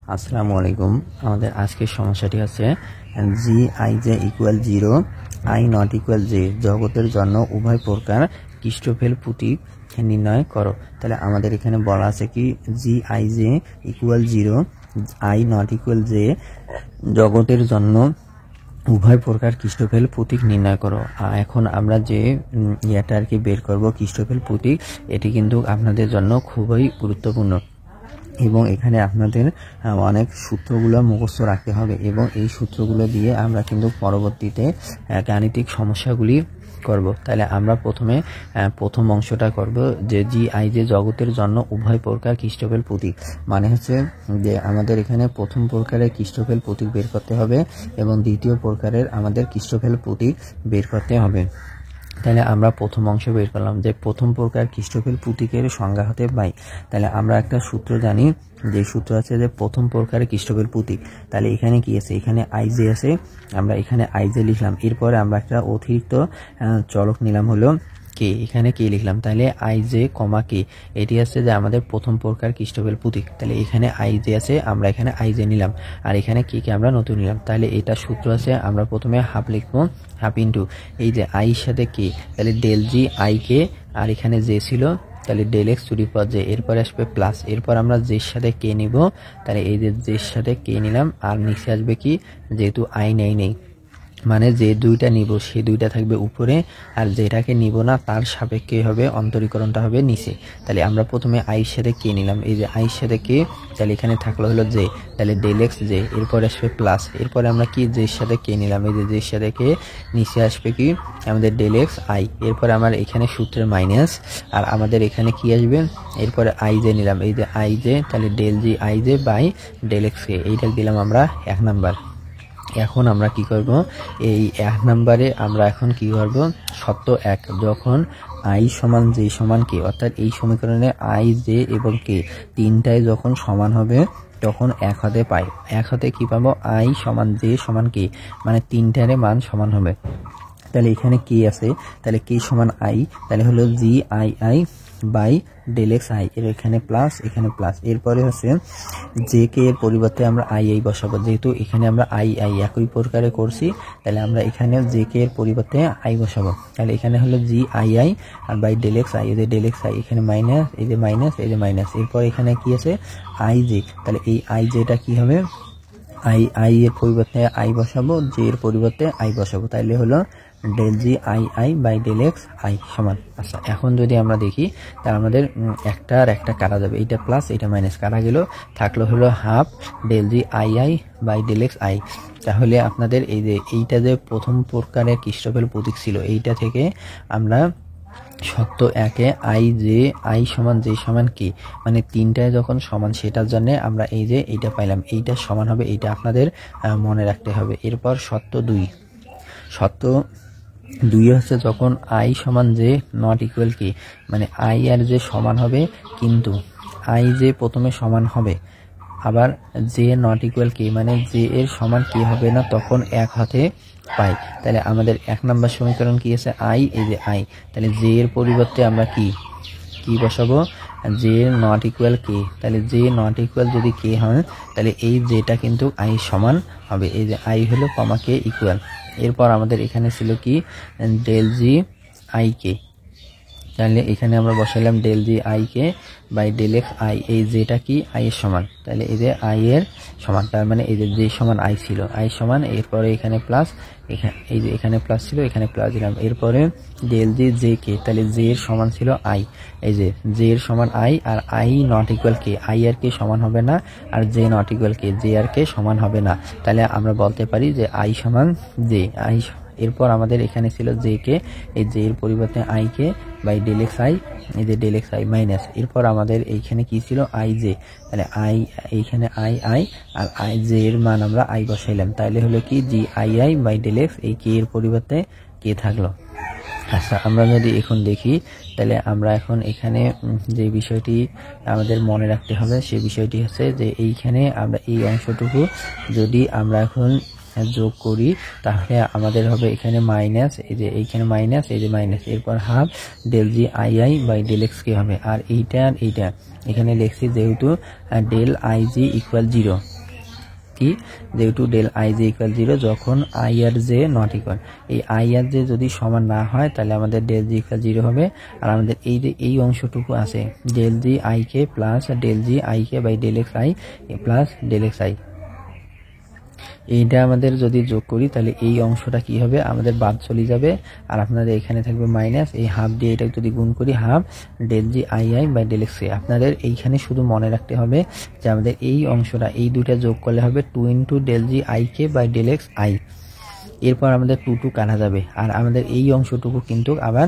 আসসালামু আলাইকুম। আমাদের আজকের সমস্যাটি হচ্ছে জি i J equal 0 I not equal J জগতের জন্য উভয় প্রকার ক্রিস্টোফেল প্রতীক নির্ণয় করো। তাহলে আমাদের এখানে বলা আছে কি g i J equal 0 I not equal J জগতের জন্য উভয় প্রকার ক্রিস্টোফেল প্রতীক নির্ণয় করো। এখন আমরা যে ইয়েটা আর কি বের করবো ক্রিস্টোফেল প্রতীক, এটি কিন্তু আপনাদের জন্য খুবই গুরুত্বপূর্ণ এবং এখানে আপনাদের অনেক সূত্রগুলো মুখস্থ রাখতে হবে এবং এই সূত্রগুলো দিয়ে আমরা কিন্তু পরবর্তীতে গাণিতিক সমস্যাগুলি করব। তাহলে আমরা প্রথম অংশটা করব যে জি আই জে জগতের জন্য উভয় প্রকার ক্রিস্টোফেল প্রতীক, মানে হচ্ছে যে আমাদের এখানে প্রথম প্রকারের ক্রিস্টোফেল প্রতীক বের করতে হবে এবং দ্বিতীয় প্রকারের আমাদের ক্রিস্টোফেল প্রতীক বের করতে হবে। তাহলে আমরা প্রথম অংশ বের করলাম যে প্রথম প্রকার ক্রিস্টোফেল প্রতীকের সংজ্ঞা হতে পাই। তাহলে আমরা একটা সূত্র জানি, যে সূত্র আছে যে প্রথম প্রকারের ক্রিস্টোফেল প্রতীক। তাহলে এখানে কি আছে, এখানে আইজে আছে, আমরা এখানে আইজে লিখলাম। এরপরে আমরা একটা অতিরিক্ত চলক নিলাম হলো কে, এখানে কে লিখলাম। তাহলে আইজে কমা কে, এটি আছে যে আমাদের প্রথম প্রকার ক্রিস্টোফেল প্রতীক। তাহলে এখানে আইজে আছে, আমরা এখানে আইজে নিলাম, আর এখানে কে কে আমরা নতুন নিলাম। তাহলে এটা সূত্র আছে, আমরা প্রথমে হাফ লিখবো, হাফ ইন্টু এই যে আইর সাথে কে, তাহলে ডেল জি আই কে, আর এখানে জে ছিল তাহলে del x to the power j, এরপরে আসবে প্লাস, এরপর আমরা জের সাথে কে নিব, তাহলে এই যে জের সাথে কে নিলাম, আর নিচে আসবে কি, যেহেতু আই নেই মানে যে দুইটা নিব সে দুইটা থাকবে উপরে, আর যেটাকে নিব না তার সাপেক্ষে হবে অন্তরীকরণটা হবে নিচে। তাহলে আমরা প্রথমে আইর সাথে কে নিলাম, এই যে আইর সাথে কে, তাহলে এখানে থাকলো হলো জে, তাহলে ডেল এক্স জে, এরপরে আসবে প্লাস, এরপরে আমরা কি জের সাথে কে নিলাম, এই যে জের সাথে কে, নিচে আসবে কি আমাদের ডেল এক্স আই, এরপরে আমার এখানে সূত্রের মাইনাস, আর আমাদের এখানে কি আসবে, এরপরে আই জে নিলাম, এই যে আই জে, তাহলে del g i j by del x k, এইটা দিলাম আমরা 1 নাম্বার। এখন আমরা কি করব, এই 1 নম্বরে আমরা এখন কি করব, সত্য 1 যখন আই সমান জে সমান কে, অর্থাৎ এই সমীকরণে আই জে এবং কে তিনটাই যখন সমান হবে তখন 1 হাতে পাই, 1 হাতে কি পাবো, আই সমান জে সমান কে, মানে তিনটারে মান সমান হবে। তাহলে এখানে কে আছে, তাহলে কে সমান আই, তাহলে হলো g i i by del x i, এর এখানে প্লাস এখানে প্লাস, এরপরে হচ্ছে জে কে এর পরিবর্তে আমরা আই আই বসাবো, যেহেতু এখানে আমরা আই আই একই প্রকারে করছি, তাহলে আমরা এখানে জে কে এর পরিবর্তে আই বসাবো। তাহলে এখানে হলো জি আই আই আর বাই ডেল এক্স আই, এই যে ডেল এক্স আই, এখানে মাইনাস, এই যে মাইনাস, এই যে মাইনাস, এরপর এখানে কি আছে আই জে, তাহলে এই আই জেটা কি হবে, আই এর পরিবর্তে আই বসাবো, জে এর পরিবর্তে আই বসাবো, তাইলে হলো del g i i by del x i সমান। আচ্ছা, এখন যদি আমরা দেখি তাহলে আমাদের একটা আর একটা কাটা যাবে, এইটা প্লাস এইটা মাইনাস কাটা গেল, থাকলো হলো half del g i i by del x i. তাহলে আপনাদের এই যে এইটা যে প্রথম প্রকারের ক্রিস্টোফেল প্রতীক ছিল, এইটা থেকে আমরা সত্য 1-এ আই জে আই সমান জে সমান কি, মানে তিনটায় যখন সমান সেটার জন্য আমরা এই যে এইটা পাইলাম, এইটা সমান হবে, এইটা আপনাদের মনে রাখতে হবে। এরপর সত্য 2 হচ্ছে যখন আই সমান জে নট ইকুয়াল কি, মানে আই আর জে সমান হবে কিন্তু আই জে প্রথমে সমান হবে, আবার জে নট ইকুয়াল কি, মানে জে এর সমান কি হবে না, তখন 1 হাতে পাই। তাহলে আমাদের 1 নম্বর সমীকরণ কি আছে, আই, এই যে আই, তাহলে জে এর পরিবর্তে আমরা কি বসাবো, জে নট ইকুয়াল কে, তাহলে জে নট ইকুয়াল যদি কে হয় তাহলে এই জেটা কিন্তু আই সমান হবে, এই যে আই হলো কমা কে ইকুয়াল। এরপর আমাদের এখানে ছিল কি ডেল জি আই কে, তাহলে এখানে আমরা বসাইলাম del g i K by del x i, এই যেটা কি আই এর সমান, তাহলে এই যে আই এর সমান, তার মানে এই যে সমান আই ছিল, আই সমান, এরপরে এখানে প্লাস, এই যে এখানে প্লাস ছিল, এখানে প্লাস দিলাম, এরপরে ডেল জি জে কে, তাহলে জে এর সমান ছিল আই, এই যে জে এর সমান আই, আর i not equal k, i আর কে সমান হবে না, আর j not equal k, j আর কে সমান হবে না, তাহলে আমরা বলতে পারি যে আই সমান জে আই। এরপর আমাদের এখানে ছিল জে কে, এই জে এর পরিবর্তে i K by del x i, এই যে ডেল এক্স আই মাইনাস, এরপর আমাদের এইখানে কি ছিল আই জে, তাহলে আই এইখানে আই আই আর আই জে এর মান আমরা আই বসাইলাম, তাহলে হলো কি g i i by del x, এই কে এর পরিবর্তে কে থাকলো। আচ্ছা, আমরা যদি এখন দেখি তাহলে আমরা এখন এখানে যে বিষয়টি আমাদের মনে রাখতে হবে সেই বিষয়টি হচ্ছে যে এইখানে আমরা এই অংশটুকু যদি আমরা এখন যোগ করি তাহলে আমাদের হবে এখানে মাইনাস, এই যে এইখানে মাইনাস, এই যে মাইনাস, এরপর half del g i i by del x k হবে, আর এইটা আর এইটা এখানে লিখছি যেহেতু ডেল আই জি ইকুয়াল 0, কি, যেহেতু ডেল আই জে ইকুয়াল 0 যখন আই আর জে নট ইকুয়াল, এই আই আর জে যদি সমান না হয় তাহলে আমাদের ডেল জি ইকুয়াল 0 হবে। আর আমাদের এই যে এই অংশটুকু আছে del g i k plus del g i K by del x i plus del x i, এইটা আমাদের যদি যোগ করি তাহলে এই অংশটা কি হবে, আমাদের বাদ চলে যাবে। আর আপনাদের এখানে থাকবে মাইনাস, এই হাফ দিয়ে এটা যদি গুণ করি half del g i i by del x. আপনাদের এইখানে শুধু মনে রাখতে হবে যে আমাদের এই অংশটা এই দুইটা যোগ করলে হবে 2 into del g i K by del x i. এরপর আমাদের 2 কাটা যাবে আর আমাদের এই অংশটুকু কিন্তু আবার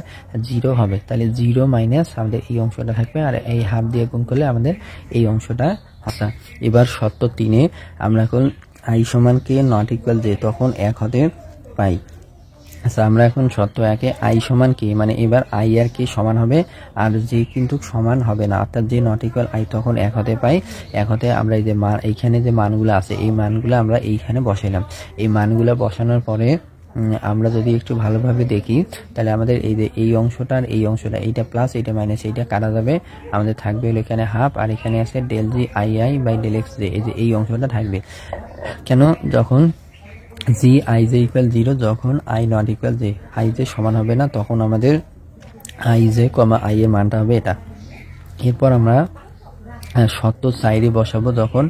0 হবে, তাহলে 0 মাইনাস আমাদের এই অংশটা থাকবে আর এই হাফ দিয়ে গুণ করলে আমাদের এই অংশটা হবে। এবার শর্ত 3-এ আমরা এখন আই সমান কে নট ইকুয়াল জে তখন 1 হতে পাই। আচ্ছা, আমরা এখন শর্ত 1-এ আই সমান কে, মানে এবার আই আর কে সমান হবে আর জে কিন্তু সমান হবে না, অর্থাৎ জে নট ইকুয়াল আই তখন 1 হতে পাই। 1 হতে আমরা এই যে মান, এইখানে যে মানগুলো আছে এই মানগুলো আমরা এইখানে বসাইলাম। এই মানগুলো বসানোর পরে আমরা যদি একটু ভালোভাবে দেখি তাহলে আমাদের এই যে এই অংশটা আর এই অংশটা, এইটা প্লাস এইটা মাইনাস, এইটা কাটা যাবে। আমাদের থাকবে হলো এখানে হাফ আর এখানে আছে del g i i by del x j, এই যে এই অংশটা থাকবে। কেন, যখন জি আই জে ইকুয়াল 0 যখন i not equal J, I J সমান হবে না তখন আমাদের আই জে কমা আই এর মানটা হবে এটা। এরপর আমরা শর্ত সাইডে বসাবো যখন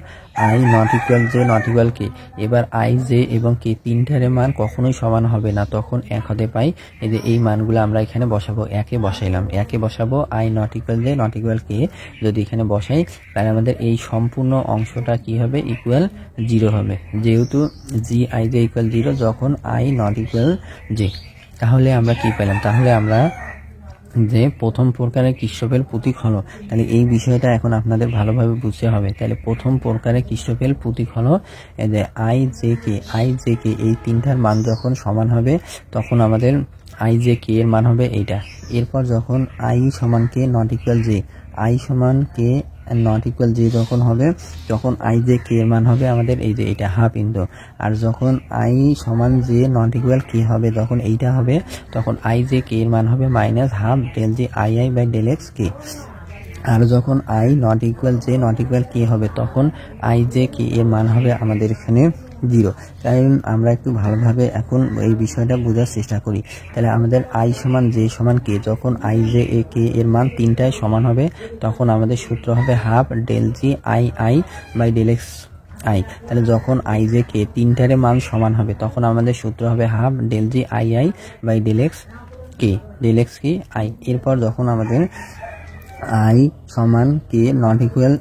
i not equal j not equal k. এবার আই জে এবং কে তিনটার মান কখনোই সমান হবে না তখন 1 হতে পাই। এই যে এই মানগুলো আমরা এখানে বসাবো, 1-এ বসাইলাম, 1-এ বসাবো i not equal j not equal k. যদি এখানে বসাই তাহলে আমাদের এই সম্পূর্ণ অংশটা কি হবে, ইকুয়াল 0 হবে, যেহেতু জি আই জে ইকুয়াল 0 যখন আই নট ইকুয়াল জে। তাহলে আমরা কি পেলাম, তাহলে আমরা যে প্রথম প্রকারের কৃষ্ণফেল প্রতীক হলো, তাহলে এই বিষয়টা এখন আপনাদের ভালোভাবে বুঝতে হবে। তাহলে প্রথম প্রকারের কৃষ্ণফেল প্রতীক হলো যে আই জে কে এই তিনটার মান যখন সমান হবে তখন আমাদের আই জে কে এর মান হবে এইটা। এরপর যখন আই সমান কে নট ইকুয়াল জে, আই সমান কে নট ইকুয়াল জে যখন হবে তখন আই জে কে এর মান হবে আমাদের এই যে এটা হাফ ইন্টু, আর যখন আই সমান জে নট ইকুয়াল কে হবে তখন এইটা হবে, তখন আই জে কে এর মান হবে minus half del g i i by del x k. আর যখন i not equal j not equal k হবে তখন আই জে কে এর মান হবে আমাদের এখানে 0। তাই আমরা একটু ভালোভাবে এখন এই বিষয়টা বোঝার চেষ্টা করি। তাহলে আমাদের আই সমান জে সমান কে, যখন আই জে এ কে এর মান তিনটায় সমান হবে তখন আমাদের সূত্র হবে half del g i i by del x i. তাহলে যখন আই জে কে তিনটার মান সমান হবে তখন আমাদের সূত্র হবে half del g i i by del x k, del x কি আই। এরপর যখন আমাদের আই সমান কে নট ইকুয়াল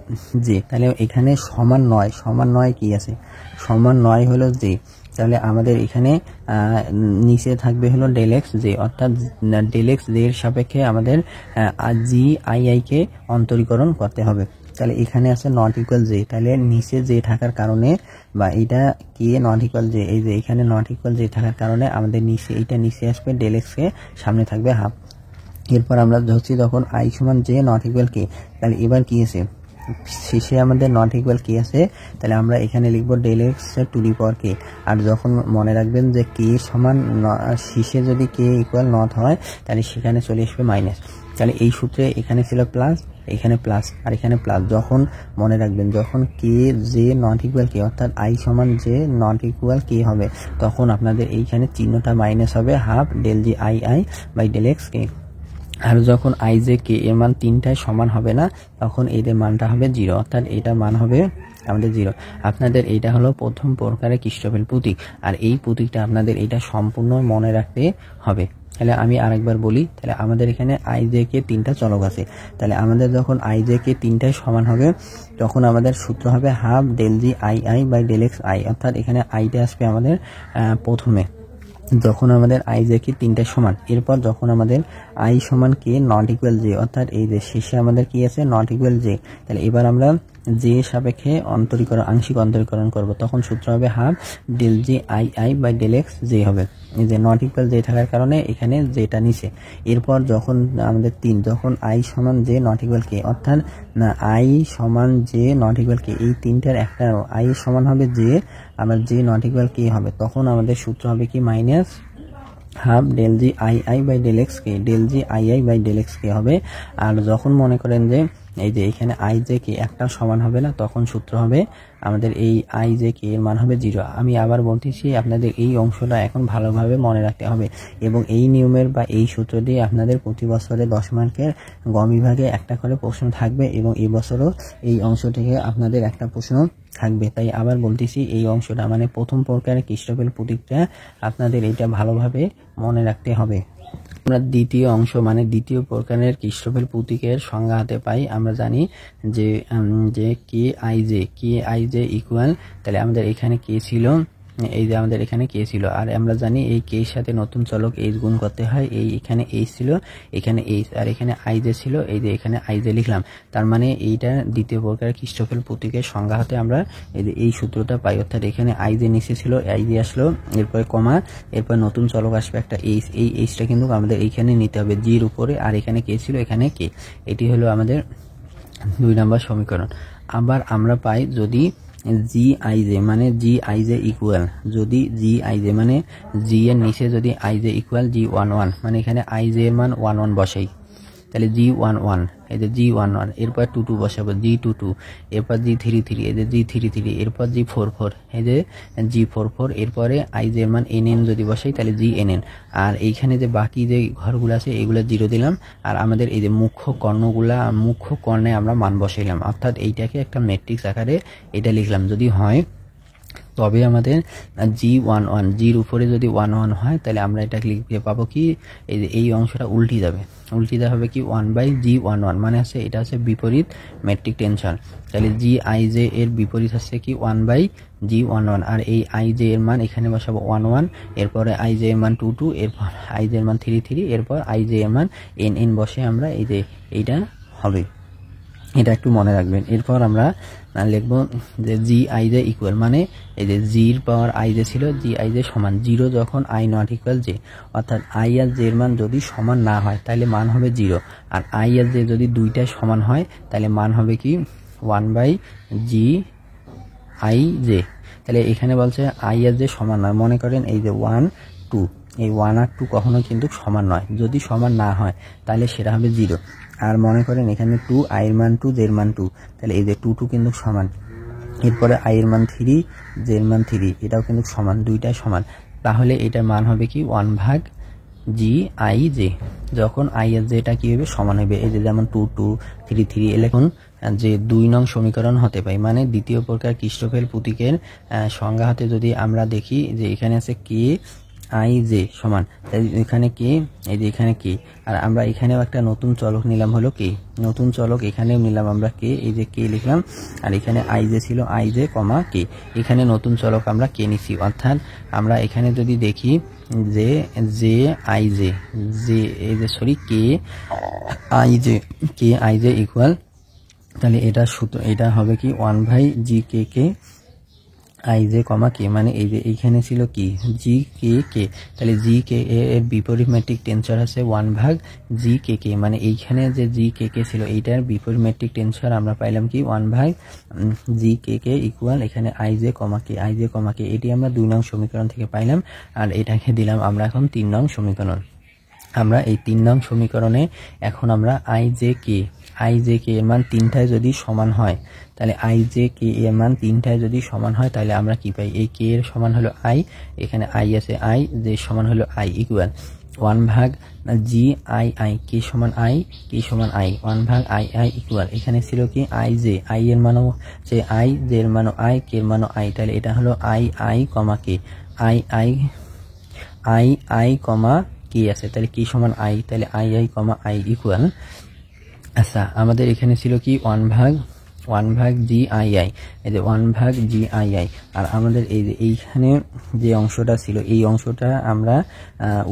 জে, তাহলে এখানে সমান নয় কি আছে, সমান নয় হলো জে, তাহলে আমাদের এখানে নিচে থাকবে হলো ডেল এক্স জে, অর্থাৎ ডেল এক্স জে এর সাপেক্ষে আমাদের জি আই আই কে অন্তরীকরণ করতে হবে। তাহলে এখানে আছে নট ইকুয়াল জে, তাহলে নিচে জে থাকার কারণে বা এটা কে নট ইকুয়াল জে, এই যে এখানে নট ইকুয়াল জে থাকার কারণে আমাদের নিচে এইটা নিচে আসবে, ডেল এক্স কে সামনে থাকবে হাফ। এরপর আমরা ধরছি যখন আই সমান জে নট ইকুয়াল কে, তাহলে এবার কি আছে, শেষে আমাদের নট ইকুয়াল কে আছে, তাহলে আমরা এখানে লিখবো ডেল এক্স টু দি পাওয়ার কে। আর যখন মনে রাখবেন যে কে সমান শেষে যদি কে ইকুয়াল নট হয় তাহলে সেখানে চলে আসবে মাইনাস। তাহলে এই সূত্রে এখানে ছিল প্লাস, এখানে প্লাস আর এখানে প্লাস। যখন মনে রাখবেন যখন কে জে নট ইকুয়াল কে অর্থাৎ আই সমান জে নট ইকুয়াল কে হবে তখন আপনাদের এইখানে চিহ্নটা মাইনাস হবে half del g i i by del x k. আর যখন আই জে কে এর মান তিনটায় সমান হবে না তখন এদের মানটা হবে 0, অর্থাৎ এটার মান হবে আমাদের 0। আপনাদের এইটা হলো প্রথম প্রকারের কৃষ্ণফেল প্রতীক, আর এই প্রতীকটা আপনাদের এটা সম্পূর্ণ মনে রাখতে হবে। তাহলে আমি আরেকবার বলি, তাহলে আমাদের এখানে আই জে কে তিনটা চলক আছে, তাহলে আমাদের যখন আই জে কে তিনটায় সমান হবে তখন আমাদের সূত্র হবে half del g i i by del x i, অর্থাৎ এখানে আইটা আসবে আমাদের প্রথমে যখন আমাদের আই জে কে তিনটায় সমান। এরপর যখন আমাদের আই সমান কে নট ইকুয়াল জে, অর্থাৎ এই যে শেষে আমাদের কি আছে নট ইকুয়াল জে, তাহলে এবার আমরা জে সাপেক্ষে আংশিক অন্তরীকরণ করব তখন সূত্র হবে half del g i i by del x j হবে, এই যে নট ইকুয়াল জে থাকার কারণে এখানে জেটা নিচে। এরপর যখন আমাদের যখন আই সমান জে নট ইকুয়াল কে, অর্থাৎ আই সমান জে নট ইকুয়াল কে এই তিনটার একটা আই সমান হবে জে আবার জে নট ইকুয়াল কে হবে তখন আমাদের সূত্র হবে কি minus half del g i i by del x k, del g i i by del x k হবে। আর যখন মনে করেন যে এই যে এখানে আই জে কে একটা সমান হবে না, তখন সূত্র হবে আমাদের এই আই জে কে এর মান হবে 0। আমি আবার বলতেছি, আপনাদের এই অংশটা এখন ভালোভাবে মনে রাখতে হবে এবং এই নিয়মের বা এই সূত্র দিয়ে আপনাদের প্রতি বছরে 10 মার্কের গ বিভাগে একটা করে প্রশ্ন থাকবে এবং এই বছরও এই অংশ থেকে আপনাদের একটা প্রশ্ন থাকবে। তাই আবার বলতেছি, এই অংশটা মানে প্রথম প্রকারের কৃষ্ণফেল প্রতীকটা আপনাদের এটা ভালোভাবে মনে রাখতে হবে। আমরা দ্বিতীয় অংশ মানে দ্বিতীয় প্রকারের কৃষ্ণফেল প্রতীকের সংজ্ঞা হাতে পাই। আমরা জানি যে কে আই জে ইকুয়াল, তাহলে আমাদের এখানে কে ছিল, এই যে আমাদের এখানে কে ছিল, আর আমরা জানি এই কে এর সাথে নতুন চলক এইচ গুণ করতে হয়। এই এখানে এইচ ছিল, এখানে এইচ, আর এখানে আই জে ছিল, এই যে এখানে আই জে লিখলাম। তার মানে এইটা দ্বিতীয় প্রকারের কৃষ্ণফেল প্রতীকের সংজ্ঞা হাতে আমরা এই সূত্রটা পাই। অর্থাৎ এখানে আই জে নিচে ছিল, আই জে আসলো, এরপরে কমা, এরপর নতুন চলক আসবে একটা এইচ। এই এইচটা কিন্তু আমাদের এইখানে নিতে হবে জির উপরে, আর এখানে কে ছিল, এখানে কে। এটি হলো আমাদের 2 নম্বর সমীকরণ। আবার আমরা পাই যদি জি আই জে মানে জি আই জে ইকুয়াল, যদি জি আই জে মানে জি এর নিচে যদি আই জে ইকুয়াল জি 1 মানে এখানে আই জে এর মান 1 বসাই, তাহলে জি 1 এই যে জি 1 এরপর 2 বসাবো, জি 2 এরপর জি 3 এই যে জি 3 এরপর জি 4 এই যে জি 4 এরপরে আই জে এর মান এন যদি বসাই তাহলে জি এন। আর এইখানে যে বাকি যে ঘরগুলো আছে এগুলো 0 দিলাম, আর আমাদের এই যে মুখ্য কর্ণে আমরা মান বসাইলাম। অর্থাৎ এইটাকে একটা ম্যাট্রিক্স আকারে এটা লিখলাম। যদি হয় তবে আমাদের G11 জির উপরে যদি 11 হয় তাহলে আমরা এটা লিখতে পাবো কি, এই যে এই অংশটা উল্টিতে হবে কি 1/G11, মানে আছে এটা আছে বিপরীত ম্যাট্রিক টেনশন। তাহলে Gij এর বিপরীত হচ্ছে কি 1/G11, আর এই Ij এর মান এখানে বসাবো 11, এরপরে Ij এর মান 22, এরপর Ij এর মান 33, এরপর Ij এর মান n বসে আমরা এই যে এইটা হবে, এটা একটু মনে রাখবেন। এরপর আমরা লিখবো যে জি আই জে ইকুয়াল, মানে এই যে জির পাওয়ার আই জে ছিল, জি আই জে সমান 0 যখন আই নট ইকুয়াল জে, অর্থাৎ আই আর জে এর মান যদি সমান না হয় তাহলে মান হবে 0, আর আই আর জে যদি দুইটাই সমান হয় তাহলে মান হবে কি 1/জি আই জে। তাহলে এখানে বলছে আই আর জে সমান নয়, মনে করেন এই যে 1 2, এই 1 আর 2 কখনো কিন্তু সমান নয়, যদি সমান না হয় তাহলে সেটা হবে 0। আর মনে করেন এখানে 2 আই এর মান 2 জে এর মান 2, তাহলে এই যে 2 কিন্তু সমান, এরপরে আই এর মান 3 জে এর মান 3, এটাও কিন্তু সমান, দুইটাই সমান। তাহলে এটার মান হবে কি 1/Gij, যখন আই আর জেটা কি হবে সমান হবে। এই যে যেমন 2 2 3 3 এখন যে 2 নং সমীকরণ হতে পাই, মানে দ্বিতীয় প্রকার কৃষ্ণফেল প্রতীকের সংজ্ঞা হাতে যদি আমরা দেখি যে এখানে আছে কে আই জে সমান, তাই এখানে কে, এই যে এখানে কে, আর আমরা এখানেও একটা নতুন চলক নিলাম হলো কে, নতুন চলক এখানেও নিলাম আমরা কে, এই যে কে লিখলাম, আর এখানে আই জে ছিল আই জে কমা কে, এখানে নতুন চলক আমরা কে নিছি। অর্থাৎ আমরা এখানে যদি দেখি যে জে আই জে এই যে sorry K I J equal, তাহলে এটা সূত্র এটা হবে কি 1/G আই জে কমা কে, মানে এই যে এইখানে ছিল কি জি কে, তাহলে জি কে এর বিপরীত ম্যাট্রিক টেনসর আছে 1/G মানে এইখানে যে জি কে ছিল এইটার বিপরীত ম্যাট্রিক টেনসর আমরা পাইলাম কি 1/G ইকুয়াল এখানে আই জে কমা কে, এটি আমরা 2 নং সমীকরণ থেকে পাইলাম। আর এটাকে দিলাম আমরা এখন 3 নং সমীকরণ। আমরা এই 3 নং সমীকরণে এখন আমরা আই জে কে এর মান 3টায় যদি সমান হয়, তাহলে আই জে কে এর মান 3টায় যদি সমান হয় তাহলে আমরা কি পাই, এই কে এর সমান হলো আই, এখানে আই আছে আই, জে সমান হলো I equal 1/G I K সমান আই 1/আই ইকুয়াল এখানে ছিল কি আই জে, আই এর মানও যে আই, জে এর মানও আই, কে এর মানও আই, তাহলে এটা হলো আই কমা কে, আই কমা কে আছে, তাহলে কি সমান আই, তাহলে আই কমা আই ইকুয়াল। আচ্ছা আমাদের এখানে ছিল কি 1/G এই যে 1/G আর আমাদের এই যে এইখানে যে অংশটা ছিল এই অংশটা আমরা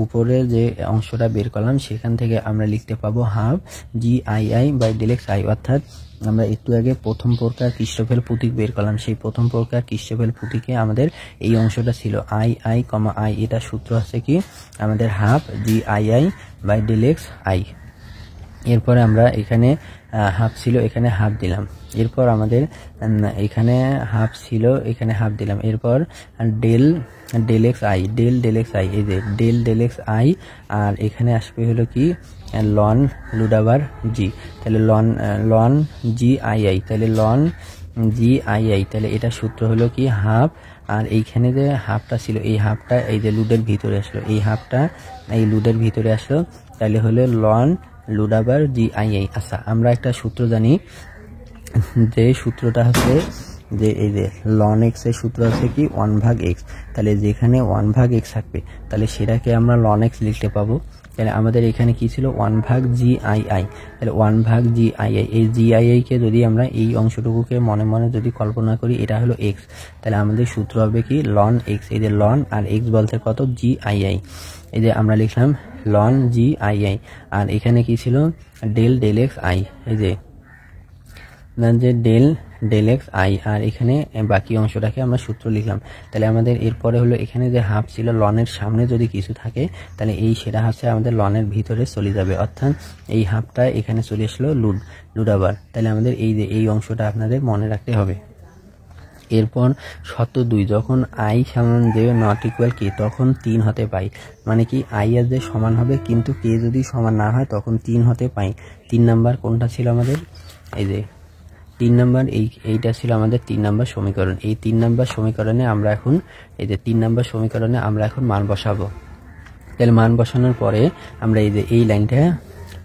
উপরে যে অংশটা বের করলাম সেখান থেকে আমরা লিখতে পাবো হাফ Gi/Δxi, অর্থাৎ আমরা একটু আগে প্রথম প্রকার কৃষ্ণফেল প্রতীক বের করলাম, সেই প্রথম প্রকার কৃষ্ণফেল প্রতীকে আমাদের এই অংশটা ছিল আই, এটা সূত্র আছে কি আমাদের হাফ Gi/Δxi। এরপরে আমরা এখানে হাফ ছিল, এখানে হাফ দিলাম। এরপর আমাদের এখানে হাফ ছিল, এখানে হাফ দিলাম। এরপর del x i, del x i, এই যে ডেল এক্স আই, আর এখানে আসবে হলো কি লন লুডাবার জি, তাহলে লন জি আই আই, তাহলে লন জি আই আই, তাহলে এটা সূত্র হলো কি হাফ, আর এইখানে যে হাফটা ছিল এই হাফটা এই যে লুডের ভিতরে আসলো, এই হাফটা এই লুডের ভিতরে আসলো, তাহলে হলো লন লুডাবার জি আই আই। আচ্ছা, আমরা একটা সূত্র জানি, যে সূত্রটা হচ্ছে যে এই যে লন এক্স এর সূত্র আছে কি 1/x, তাহলে যেখানে 1/x থাকবে তাহলে সেটাকে আমরা লন এক্স লিখতে পাবো। তাহলে আমাদের এখানে কি ছিল 1/GII, তাহলে 1/GII, এই GII কে যদি আমরা এই অংশটুকুকে মনে মনে যদি কল্পনা করি এটা হলো এক্স, তাহলে আমাদের সূত্র হবে কি লন এক্স, এই যে লন আর এক্স বলতে কত GII, এই যে আমরা লিখলাম লন GII, আর এখানে কি ছিল ডেল এক্স আই, এই যে ডেল এক্স আই, আর এখানে বাকি অংশটাকে আমরা সূত্র লিখলাম। তাহলে আমাদের এরপরে হলো এখানে যে হাফ ছিল লনের সামনে যদি কিছু থাকে তাহলে এই সেটা হচ্ছে আমাদের লনের ভিতরে চলে যাবে, অর্থাৎ এই হাফটা এখানে চলে আসলো লুডাবার। তাহলে আমাদের এই যে এই অংশটা আপনাদের মনে রাখতে হবে। এরপর শর্ত 2, যখন আই সমান যে নট ইকুয়াল কে তখন 3 হতে পাই, মানে কি আই এর যে সমান হবে কিন্তু কে যদি সমান না হয় তখন 3 হতে পাই। 3 নাম্বার কোনটা ছিল আমাদের, এই যে 3 নাম্বার, এইটা ছিল আমাদের 3 নাম্বার সমীকরণ। এই 3 নাম্বার সমীকরণে আমরা এখন এই যে 3 নাম্বার সমীকরণে আমরা এখন মান বসাবো। তাহলে মান বসানোর পরে আমরা এই যে এই লাইনটা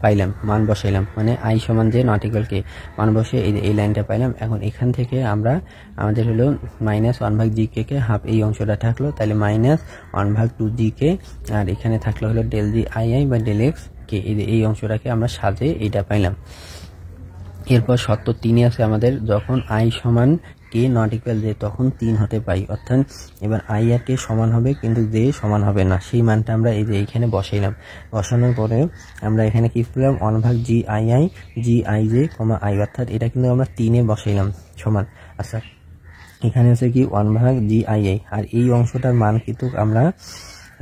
পাইলাম, মান বসাইলাম, মানে আই সমান যে নট ইকুয়াল কে মান বসে এই যে এই লাইনটা পাইলাম। এখন এখান থেকে আমরা আমাদের হলো -1/GK কে হাফ এই অংশটা থাকলো, তাহলে -1/2GK, আর এখানে থাকলো হলো ডেল জি আই আই বা ডেল এক্স কে, এই অংশটাকে আমরা সাজে এইটা পাইলাম। এরপর শর্ত 3 আছে আমাদের, যখন আই সমান কে নট ইকুয়াল জে তখন 3 হতে পাই, অর্থাৎ এবার আই আর কে সমান হবে কিন্তু জে সমান হবে না, সেই মানটা আমরা এই যে এইখানে বসাইলাম। বসানোর পরে আমরা এখানে কি পেলাম 1/GII GIJ, আই, অর্থাৎ এটা কিন্তু আমরা 3-এ বসাইলাম সমান। আচ্ছা, এখানে আছে কি 1/GII, আর এই অংশটার মান কিন্তু আমরা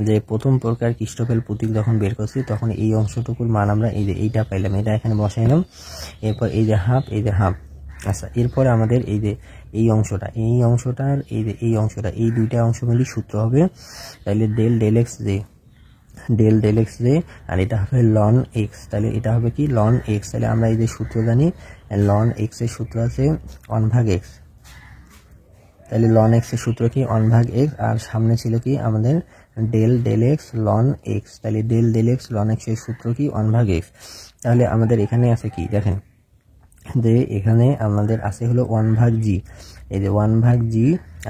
যে প্রথম প্রকার ক্রিস্টোফেল প্রতীক যখন বের করছি তখন এই অংশটুকুর মান আমরা এই যে এইটা পাইলাম, এটা এখানে বসাইলাম। এরপর এই যে হাফ, এই যে হাফ। আচ্ছা, এরপরে আমাদের এই যে এই অংশটার এই যে এই অংশটা, এই দুইটা অংশ মিলে সূত্র হবে, তাহলে ডেল এক্স জে, আর এটা হবে লন এক্স, তাহলে এটা হবে কি লন এক্স। তাহলে আমরা এই যে সূত্র জানি লন এক্স এর সূত্র আছে 1/x, তাহলে লন এক্স এর সূত্র কি 1/x, আর সামনে ছিল কি আমাদের ডেল এক্স লন এক্স, তাহলে ডেল এক্স লন এক্স এর সূত্র কি 1/x। তাহলে আমাদের এখানে আছে কি দেখেন, যে এখানে আমাদের আছে হলো 1/g, এই যে 1/g,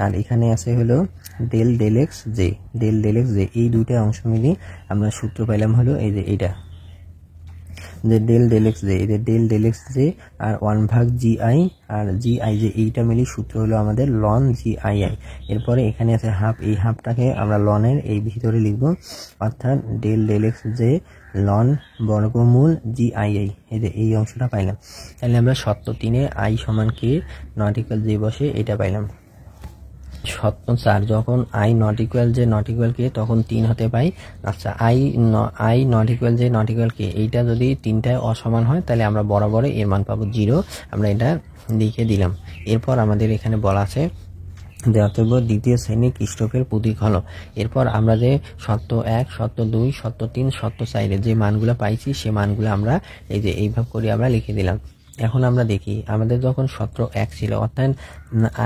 আর এখানে আছে হলো ডেল এক্স জে, এই দুইটা অংশ মিলে আমরা সূত্র পাইলাম হলো এই যে এইটা, যে ডেল এক্স জে, এই যে del x J R 1/GI আর GI যে এইটা মিলে সূত্র হলো আমাদের লন GII। এরপরে এখানে আছে হাফ, এই হাফটাকে আমরা লনের এই ভিতরে লিখব, অর্থাৎ ডেল এক্স জে লন বর্গমূল GII, এই যে এই অংশটা পাইলাম। তাহলে আমরা শর্ত 3-এ আই সমান কে নট ইকুয়াল জে বসে এটা পাইলাম। শর্ত 4, যখন আই নট ইকুয়াল কে তখন 3 হতে পাই। আচ্ছা, আই নট ইকুয়াল কে এইটা যদি 3টায় অসমান হয় তাহলে আমরা বরাবর এর মান পাবো 0, আমরা এটা লিখে দিলাম। এরপর আমাদের এখানে বলা আছে অতএব দ্বিতীয় শ্রেণী ক্রিস্টোফের প্রতীক হলো। এরপর আমরা যে শর্ত 1, শর্ত 2, শর্ত 3, শর্ত 4 যে মানগুলো পাইছি সে মানগুলো আমরা এই যে এইভাবে করে আমরা লিখে দিলাম। এখন আমরা দেখি আমাদের যখন সূত্র 1 ছিল, অর্থাৎ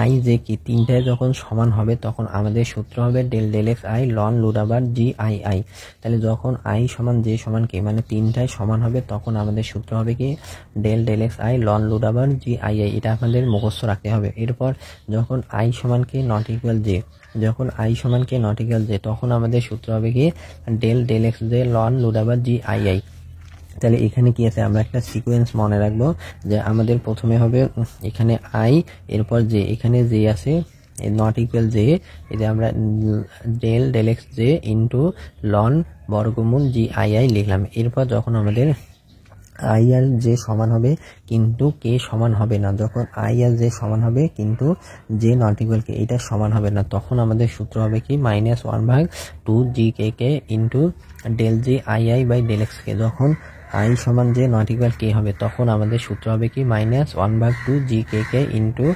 আই যে কি 3টায় যখন সমান হবে তখন আমাদের সূত্র হবে ডেল এক্স আই লন লুডাবার GII। তাহলে যখন আই সমান জে সমান কে, মানে 3টায় সমান হবে তখন আমাদের সূত্র হবে কি ডেল এক্স আই লন লুডাবার GII, এটা আপনাদের মুখস্থ রাখতে হবে। এরপর যখন আই সমান কে নট ইকুয়াল জে, তখন আমাদের সূত্র হবে কি ডেল এক্স জে লন লুডাবার GII। তাহলে এখানে কি আছে, আমরা একটা সিকোয়েন্স মনে রাখবো, যে আমাদের প্রথমে হবে এখানে আই, এরপর জে, এখানে জে আছে নট ইকুয়াল জে, এই যে আমরা ডেল এক্স জে ইন্টু লন বর্গমূল GII লিখলাম। এরপর যখন আমাদের আই আর জে সমান হবে কিন্তু কে সমান হবে না, যখন আই আর জে সমান হবে কিন্তু জে নট ইকুয়াল কে এটা সমান হবে না, তখন আমাদের সূত্র হবে কি -1/2GK into del GII by del x k. যখন আই সমান যে নট ইকুয়াল কে হবে, তখন আমাদের সূত্র হবে কি -1/2 g k k into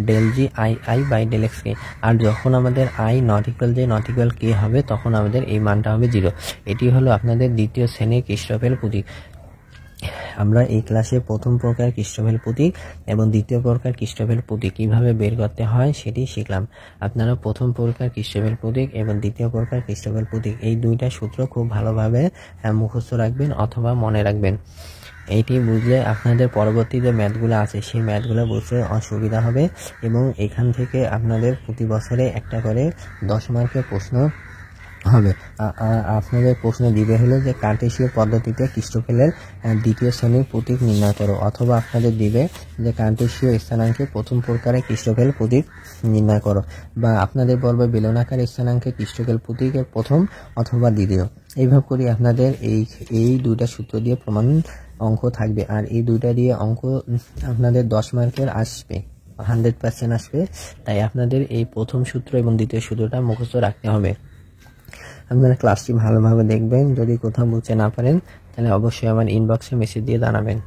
del g i i by del x k. আর যখন আমাদের i not equal j not equal k হবে, তখন আমাদের এই মানটা হবে 0। এটি হলো আপনাদের দ্বিতীয় শ্রেণীর ক্রিস্টোফেল প্রতীক। আমরা এই ক্লাসে প্রথম প্রকার ক্রিস্টোফেল প্রতীক এবং দ্বিতীয় প্রকার ক্রিস্টোফেল প্রতীক কিভাবে বের করতে হয় সেটি শিখলাম। আপনারা প্রথম প্রকার ক্রিস্টোফেল প্রতীক এবং দ্বিতীয় প্রকার ক্রিস্টোফেল প্রতীক এই দুইটা সূত্র খুব ভালোভাবে মুখস্থ রাখবেন অথবা মনে রাখবেন। এইটি বুঝলে আপনাদের পরবর্তী যে ম্যাথগুলো আছে সেই ম্যাথগুলো বুঝতে অসুবিধা হবে এবং এখান থেকে আপনাদের প্রতি বছরে একটা করে 10 মার্কের প্রশ্ন হবে। আপনাদের প্রশ্ন দিবে হলো যে কার্টেসীয় পদ্ধতিতে ক্রিস্টোফেলের দ্বিতীয় শ্রেণীর প্রতীক নির্ণয় করো, অথবা আপনাদের দিবে যে কার্টেসীয় স্থানাঙ্কে প্রথম প্রকারে ক্রিস্টোফেল প্রতীক নির্ণয় করো, বা আপনাদের বলবে বেলনাকার স্থানাঙ্কে ক্রিস্টোফেল প্রতীকের প্রথম অথবা দ্বিতীয়। এইভাবে করে আপনাদের এই দুইটা সূত্র দিয়ে প্রমাণ অঙ্ক থাকবে, আর এই দুইটা দিয়ে অঙ্ক আপনাদের 10 মার্কের আসবে, 100% আসবে। তাই আপনাদের এই প্রথম সূত্র এবং দ্বিতীয় সূত্রটা মুখস্থ রাখতে হবে। আপনারা ক্লাসটি ভালোভাবে দেখবেন। যদি কোথাও বুঝতে না পারেন তাহলে অবশ্যই আমার ইনবক্সে মেসেজ দিয়ে জানাবেন।